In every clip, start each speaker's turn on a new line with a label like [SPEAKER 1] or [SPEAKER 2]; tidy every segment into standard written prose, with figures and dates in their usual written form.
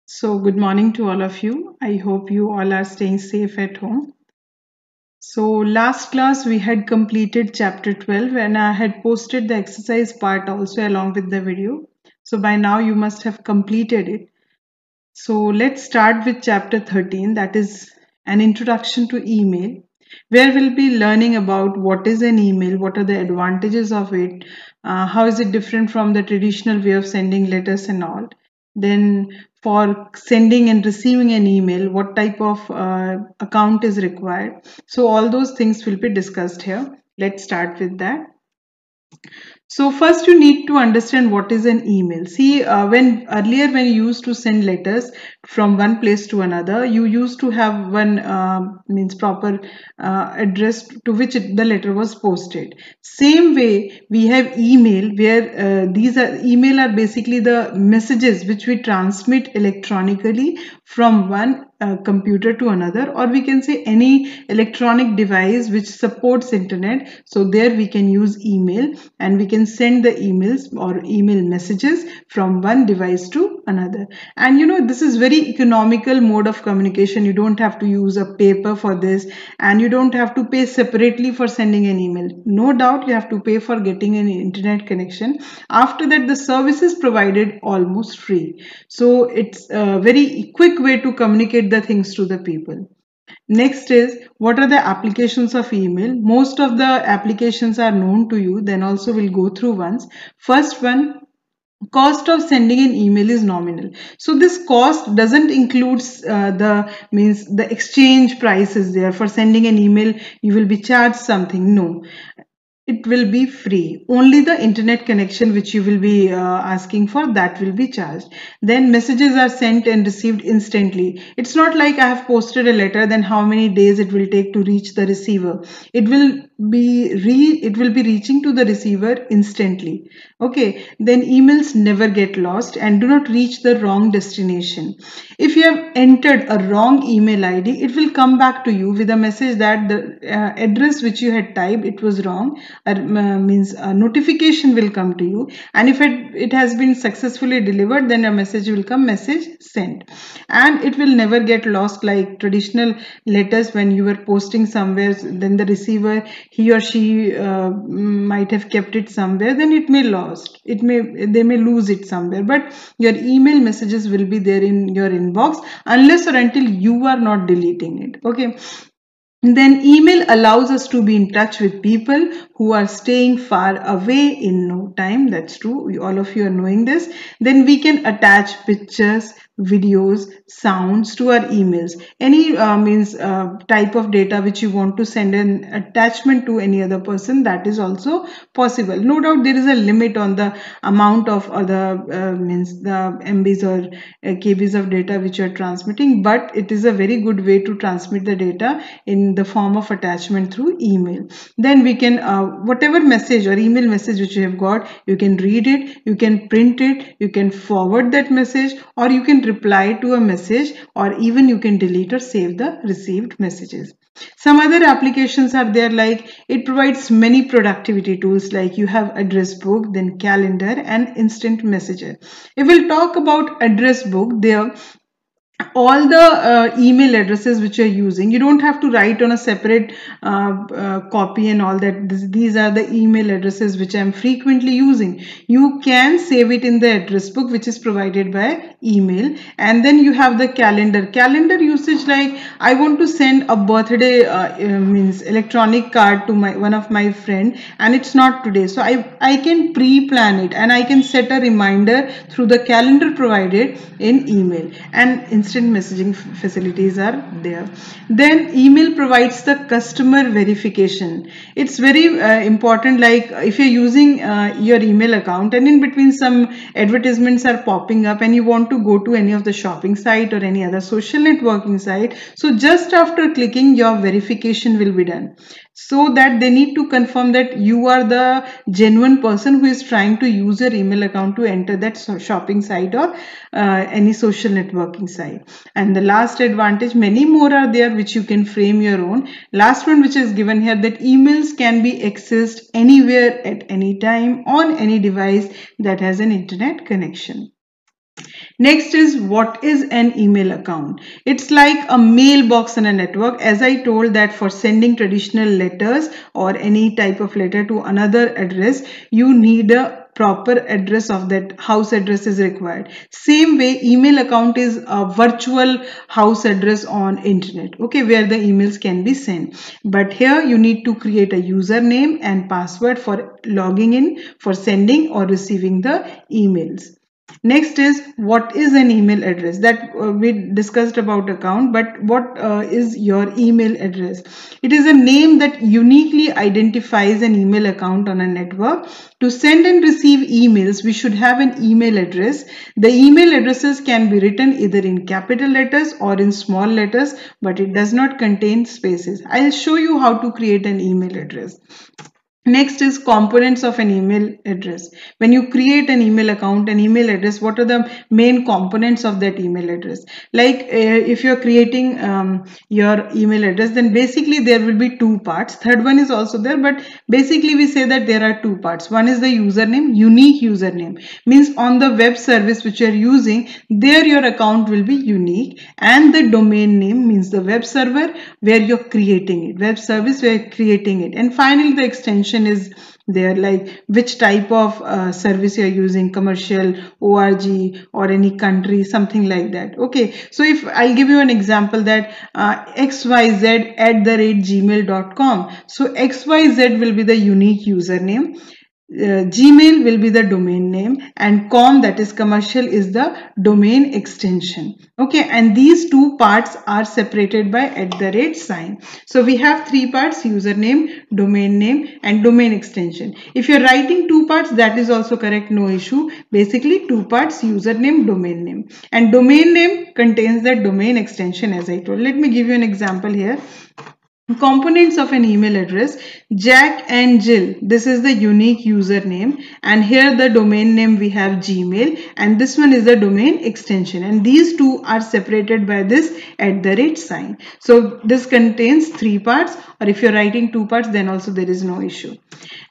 [SPEAKER 1] So, good morning to all of you. I hope you all are staying safe at home. So, last class we had completed chapter 12 and I had posted the exercise part also along with the video. So, by now you must have completed it. So, let's start with chapter 13, that is an introduction to email, where we'll be learning about what is an email, what are the advantages of it, how is it different from the traditional way of sending letters and all. Then, for sending and receiving an email, what type of account is required. So, all those things will be discussed here. Let's start with that. So first you need to understand what is an email. See, when earlier when you used to send letters from one place to another, you used to have one means proper address to which the letter was posted. Same way we have email where these are email are basically the messages which we transmit electronically from one computer to another, or we can say any electronic device which supports internet. So there we can use email and we can send the emails or email messages from one device to another. And you know, this is very economical mode of communication. You don't have to use a paper for this, and you don't have to pay separately for sending an email. No doubt you have to pay for getting an internet connection. After that, the service is provided almost free. So it's a very quick way to communicate the things to the people. Next is, what are the applications of email? Most of the applications are known to you, then also we'll go through once. First one, cost of sending an email is nominal. So this cost doesn't include the exchange price is there. For sending an email you will be charged something. No, it will be free. Only the internet connection which you will be asking for, that will be charged. Then messages are sent and received instantly. It's not like I have posted a letter, then how many days it will take to reach the receiver. It will be reaching to the receiver instantly. Okay, then emails never get lost and do not reach the wrong destination. If you have entered a wrong email ID, it will come back to you with a message that the address which you had typed, it was wrong. Means a notification will come to you, and if it has been successfully delivered, then a message will come, message sent. And it will never get lost like traditional letters. When you were posting somewhere, then the receiver, he or she might have kept it somewhere, then it may lost, they may lose it somewhere, but your email messages will be there in your inbox unless or until you are not deleting it. Okay, then email allows us to be in touch with people who are staying far away in no time. That's true. All of you are knowing this. Then we can attach pictures, videos, sounds to our emails. Any means type of data which you want to send an attachment to any other person, that is also possible. No doubt there is a limit on the amount of or the means the MBs or KBs of data which you are transmitting, but it is a very good way to transmit the data in the form of attachment through email. Then we can whatever message or email message which you have got, you can read it, you can print it, you can forward that message, or you can reply to a message, or even you can delete or save the received messages. Some other applications are there, like it provides many productivity tools, like you have address book, then calendar and instant messenger. If we'll talk about address book, there all the email addresses which you're using, you don't have to write on a separate copy and all that. These are the email addresses which I'm frequently using. You can save it in the address book which is provided by email. And then you have the calendar usage, like I want to send a birthday means electronic card to one of my friend, and it's not today, so I can pre-plan it and I can set a reminder through the calendar provided in email. And instant messaging facilities are there. Then email provides the customer verification. It's very important, like if you're using your email account and in between some advertisements are popping up and you want to go to any of the shopping site or any other social networking site, so just after clicking, your verification will be done. so that they need to confirm that you are the genuine person who is trying to use your email account to enter that shopping site or any social networking site. And the last advantage, many more are there which you can frame your own. Last one which is given here, that emails can be accessed anywhere at any time on any device that has an internet connection. Next is, what is an email account? It's like a mailbox in a network. As I told, that for sending traditional letters or any type of letter to another address, you need a proper address of that house address is required. Same way, email account is a virtual house address on internet, okay, where the emails can be sent. But here you need to create a username and password for logging in, for sending or receiving the emails. Next is, what is an email address? That we discussed about account, but what is your email address? It is a name that uniquely identifies an email account on a network. To send and receive emails, we should have an email address. The email addresses can be written either in capital letters or in small letters, but it does not contain spaces. I'll show you how to create an email address. Next is components of an email address. When you create an email account, an email address, what are the main components of that email address? Like if you're creating your email address, then basically there will be two parts. Third one is also there, but basically we say that there are two parts. One is the username, unique username. Means on the web service which you're using, there your account will be unique. And the domain name means the web server where you're creating it. Web service where you're creating it. And finally the extension is there, like which type of service you're using, commercial, org, or any country, something like that. Okay, so if I'll give you an example, that xyz@gmail.com. So xyz will be the unique username, Gmail will be the domain name, and com, that is commercial, is the domain extension. Okay, and these two parts are separated by @sign. So we have three parts: username, domain name, and domain extension. If you're writing two parts, that is also correct, no issue. Basically two parts: username, domain name, and domain name contains the domain extension, as I told. Let me give you an example here. Components of an email address: Jack and Jill, this is the unique username, and here the domain name we have Gmail, and this one is the domain extension, and these two are separated by this @sign. So this contains three parts, or if you're writing two parts, then also there is no issue.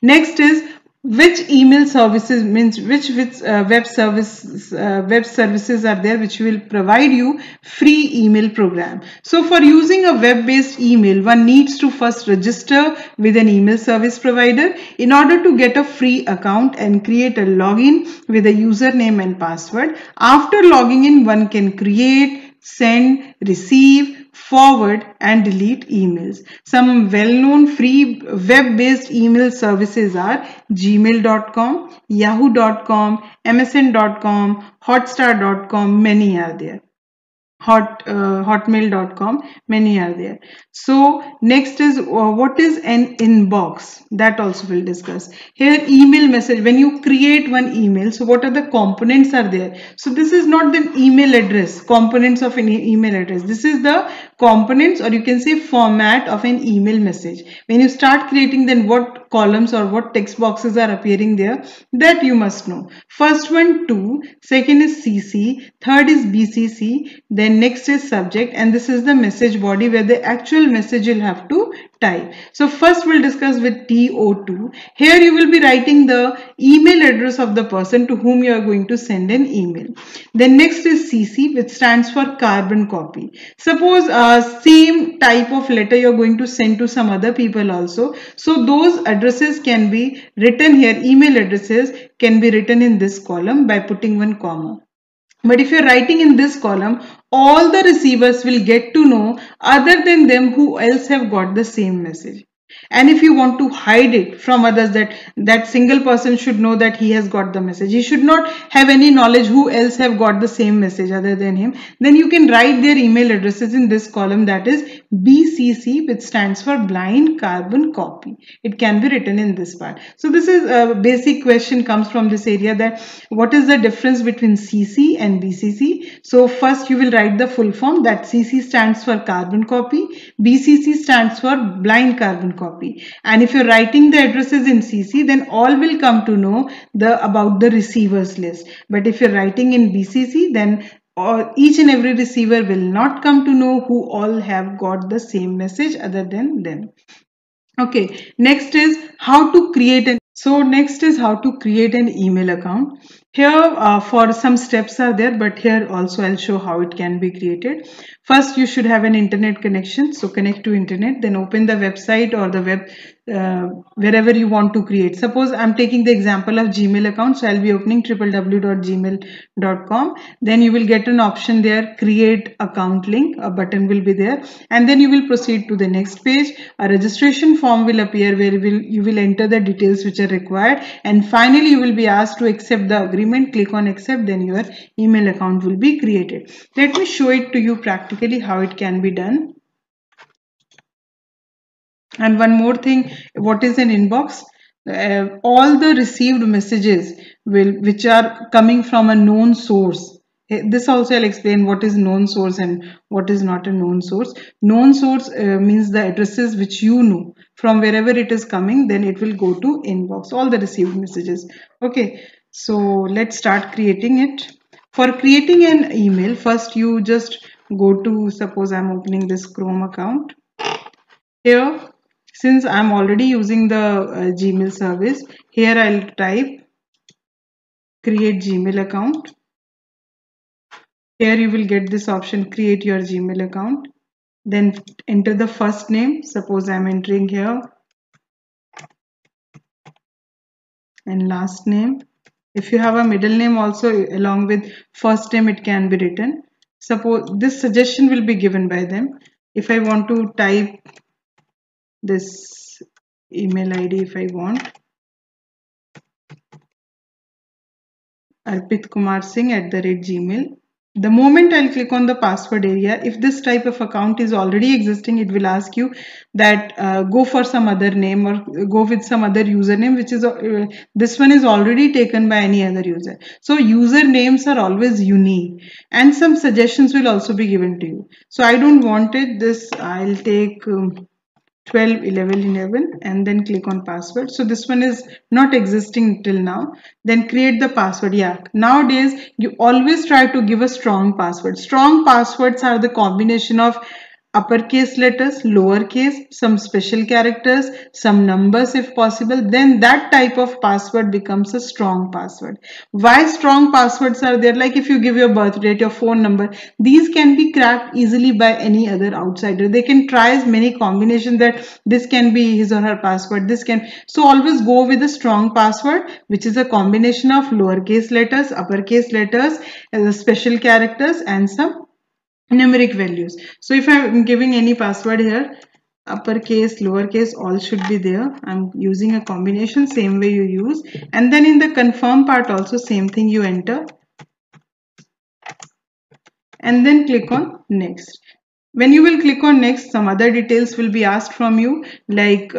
[SPEAKER 1] Next is, which email services, means which web services are there which will provide you free email program. So for using a web-based email, one needs to first register with an email service provider in order to get a free account and create a login with a username and password. After logging in, one can create, send, receive, forward, and delete emails. Some well-known free web-based email services are gmail.com, yahoo.com, msn.com, hotstar.com, many are there. Hotmail.com, many are there. So next is, what is an inbox? That also we'll discuss. Here, email message, when you create one email, so what are the components are there? So this is not the email address, components of an email address. This is the components, or you can say format of an email message. When you start creating, then what columns or what text boxes are appearing there, that you must know. First one to, second is CC, third is BCC, then next is subject, and this is the message body where the actual message you'll have to type. So first we'll discuss with TO2. Here you will be writing the email address of the person to whom you are going to send an email. Then next is CC, which stands for carbon copy. Suppose same type of letter you're going to send to some other people also. So those addresses can be written here, email addresses can be written in this column by putting one comma. But if you're writing in this column, all the receivers will get to know other than them who else have got the same message. And if you want to hide it from others, that single person should know that he has got the message, he should not have any knowledge who else have got the same message other than him, then you can write their email addresses in this column, that is BCC, which stands for blind carbon copy. It can be written in this part. So this is a basic question comes from this area, that what is the difference between CC and BCC. So first you will write the full form, that CC stands for carbon copy, BCC stands for blind carbon copy. And if you're writing the addresses in CC, then all will come to know about the receivers list. But if you're writing in BCC, then each and every receiver will not come to know who all have got the same message other than them. Okay, next is how to create an email account. Here for some steps are there, but here also I'll show how it can be created. First, you should have an internet connection. So connect to internet, then open the website or the web wherever you want to create. Suppose I'm taking the example of Gmail account. So I'll be opening www.gmail.com. Then you will get an option there, create account link, a button will be there. And then you will proceed to the next page. A registration form will appear where you will enter the details which are required. And finally, you will be asked to accept the agreement. Click on accept, then your email account will be created. Let me show it to you practically how it can be done. And one more thing, what is an inbox? All the received messages which are coming from a known source. This also I'll explain what is known source and what is not a known source. Known source means the addresses which you know from wherever it is coming, then it will go to inbox, all the received messages. Okay, so let's start creating it. For creating an email, first you just go to, suppose I'm opening this Chrome account. Here, since I'm already using the Gmail service, here I'll type create Gmail account. Here you will get this option, create your Gmail account. Then enter the first name. Suppose I'm entering here. And last name. If you have a middle name also along with first name, it can be written. Suppose this suggestion will be given by them. If I want to type this email ID, if I want, arpitkumarsingh@gmail. The moment I'll click on the password area, if this type of account is already existing, it will ask you that go for some other name or go with some other username, which is this one is already taken by any other user. So usernames are always unique, and some suggestions will also be given to you. So I don't want it. This I'll take 12 11 11 and then click on password. So this one is not existing till now. Then create the password. Yeah, nowadays you always try to give a strong password. Strong passwords are the combination of uppercase letters, lowercase, some special characters, some numbers if possible. Then that type of password becomes a strong password. Why strong passwords are there? Like if you give your birth date, your phone number, these can be cracked easily by any other outsider. They can try as many combinations that this can be his or her password, this can. So always go with a strong password, which is a combination of lowercase letters, uppercase letters, special characters, and some numeric values. So if I'm giving any password here, uppercase, lowercase, all should be there. I'm using a combination, same way you use. And then in the confirm part also, same thing, you enter and then click on next. When you will click on next, some other details will be asked from you, like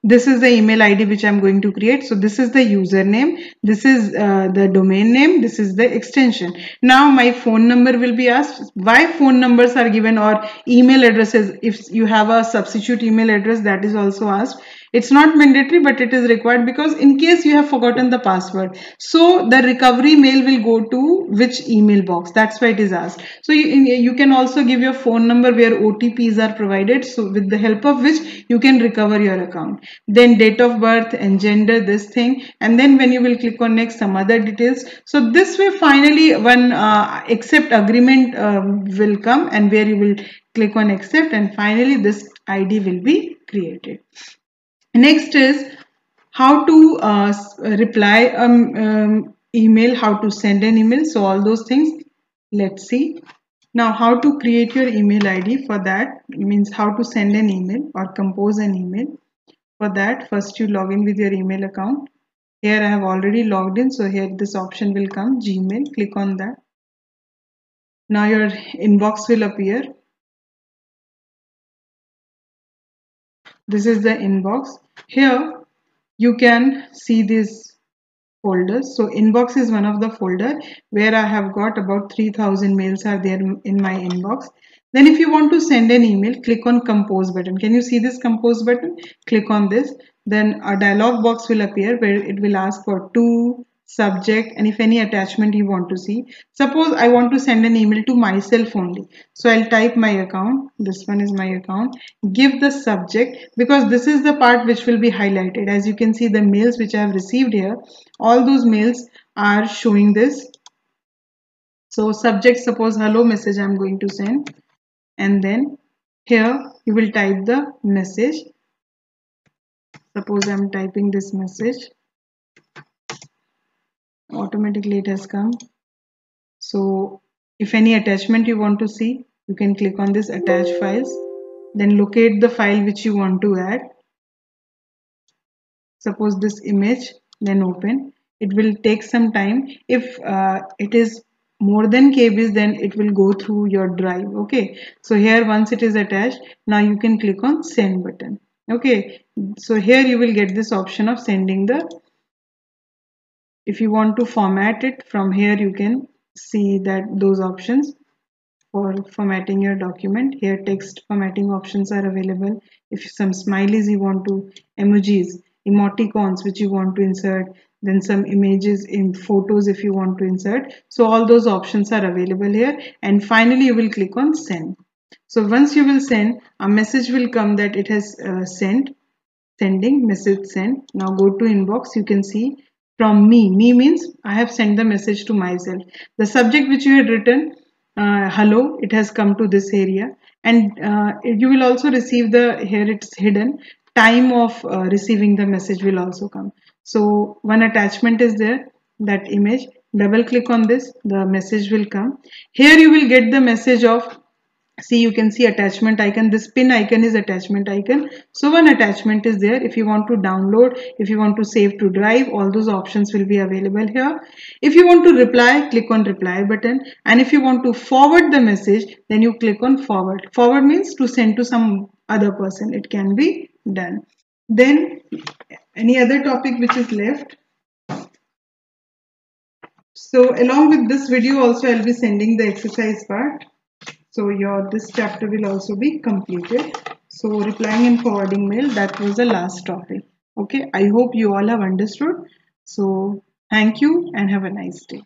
[SPEAKER 1] this is the email ID which I'm going to create. So this is the username, this is the domain name, this is the extension. Now my phone number will be asked. Why phone numbers are given, or email addresses, if you have a substitute email address, that is also asked. It's not mandatory, but it is required because in case you have forgotten the password, so the recovery mail will go to which email box. That's why it is asked. So you can also give your phone number where OTPs are provided, so with the help of which you can recover your account. Then date of birth and gender, this thing, and then when you will click on next, some other details. So this way finally one accept agreement will come, and where you will click on accept, and finally this ID will be created. Next is how to reply email, how to send an email. So all those things, let's see. Now how to create your email ID. For that means how to send an email or compose an email. For that, first you log in with your email account. Here I have already logged in, so here this option will come, Gmail. Click on that. Now your inbox will appear. This is the inbox. Here you can see this folders. So inbox is one of the folder where I have got about 3000 mails are there in my inbox. Then if you want to send an email, click on compose button. Can you see this compose button? Click on this. Then a dialog box will appear where it will ask for to, subject, and if any attachment you want to see. Suppose I want to send an email to myself only. So I'll type my account. This one is my account. Give the subject, because this is the part which will be highlighted. As you can see, the mails which I have received here, all those mails are showing this. So subject, suppose hello message I'm going to send, and then here you will type the message. Suppose I'm typing this message, automatically it has come. So if any attachment you want to see, you can click on this attach files, then locate the file which you want to add. Suppose this image, then open. It will take some time. If it is more than KBs, then it will go through your drive. Okay, so here once it is attached, now you can click on send button. Okay, so here you will get this option of sending the, if you want to format it, from here you can see that those options for formatting your document. Here text formatting options are available. If some smileys you want to, emojis, emoticons which you want to insert, then some images in photos if you want to insert. So all those options are available here, and finally you will click on send. So once you will send, a message will come that it has sending message sent. Now go to inbox. You can see from me means I have sent the message to myself. The subject which you had written, hello, it has come to this area, and you will also receive the, here it's hidden, time of receiving the message will also come. So one attachment is there, that image. Double click on this, the message will come. Here you will get the message of, see, you can see attachment icon. This pin icon is attachment icon. So one attachment is there. If you want to download, if you want to save to drive, all those options will be available here. If you want to reply, click on reply button, and if you want to forward the message, then you click on forward. Forward means to send to some other person. It can be done. Then any other topic which is left. So along with this video also I'll be sending the exercise part. So your this chapter will also be completed. So replying and forwarding mail, that was the last topic. Okay, I hope you all have understood. So thank you and have a nice day.